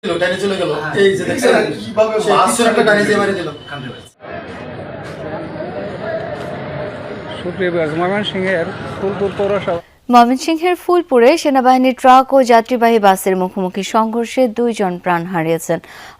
চলে গেল এই যে দেখছেন কিভাবে মাছের একটা টানে দিয়ে মেরে দিল। সুপ্রিয় ময়মনসিংহের ফুলপুর পৌরসভা ময়মনসিংহের ফুলপুরে সেনাবাহিনীর ট্রাক ও যাত্রীবাহী বাসের মুখোমুখি সংঘর্ষে 2 জন প্রাণ হারিয়েছেন,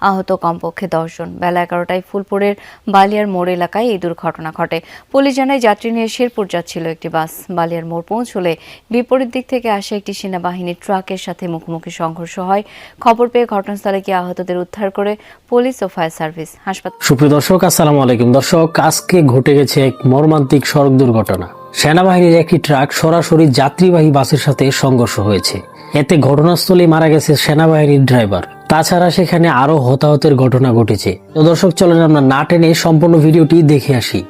আহত কমপক্ষে 10 জন। বেলা 11টায় ফুলপুরের বালিয়ার মোড় এলাকায় এই দুর্ঘটনা ঘটে। পুলিশ জানায় যাত্রী নিয়ে শেরপুর যাচ্ছিল একটি বাস। বালিয়ার মোড় পৌঁছলে বিপরীত দিক থেকে আসা একটি সেনাবাহিনীর ট্রাকের সাথে মুখোমুখি সংঘর্ষ হয়। খবর পেয়ে ঘটনাস্থলে গিয়ে আহতদের উদ্ধার করে পুলিশ ও ফায়ার সার্ভিস। হাসপাতাল। সুপ্রিয় দর্শক, আসসালামু আলাইকুম। দর্শক, আজকে ঘটে গেছে এক মর্মান্তিক সড়ক দুর্ঘটনা। সেনাবাহিনীর একটি ট্রাক সরাসরি যাত্রীবাহী বাসের সাথে সংঘর্ষ হয়েছে। এতে ঘটনাস্থলে মারা গেছে সেনাবাহিনীর ড্রাইভার। তাছাড়া সেখানে আরো হতাহতের ঘটনা ঘটেছে। তো দর্শক, চলেন আমরা না টেনে সম্পূর্ণ ভিডিওটি দেখে আসি।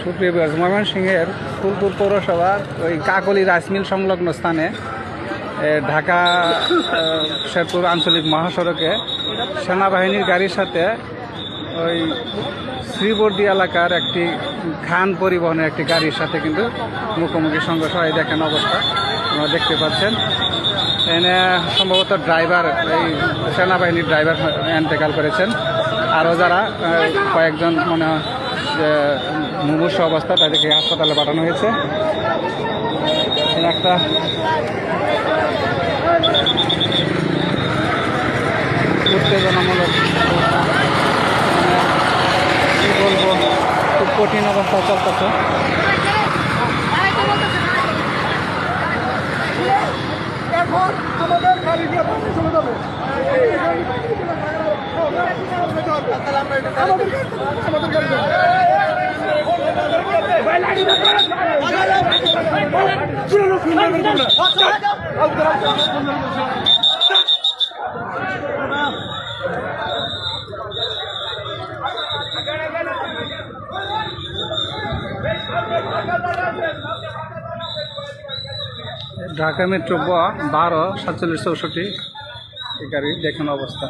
সুপ্রিয় ময়মনসিংহের ফুলপুর পৌরসভার ওই কাকলি রাইস মিল সংলগ্ন স্থানে ঢাকা শেরপুর আঞ্চলিক মহাসড়কে সেনাবাহিনীর গাড়ির সাথে ওই শ্রীবর্দী এলাকার একটি খান পরিবহনের একটি গাড়ির সাথে কিন্তু মুখোমুখি সংঘর্ষ হয়। দেখেন অবস্থা আপনারা দেখতে পাচ্ছেন। এনে সম্ভবত ড্রাইভার, এই সেনাবাহিনীর ড্রাইভার ইন্তেকাল করেছেন। আরও যারা কয়েকজন মনে হয় যে মুমূর্ষ অবস্থা, তাদেরকে হাসপাতালে পাঠানো হয়েছে। একটা উত্তেজনামূলক, কি বলবো, খুব কঠিন অবস্থা চলতেছে। এখন আমাদের গাড়ি দিয়ে চলে যাবে। ঢাকা মেট্রো 12 4764 এই গাড়ি দেখেন অবস্থা।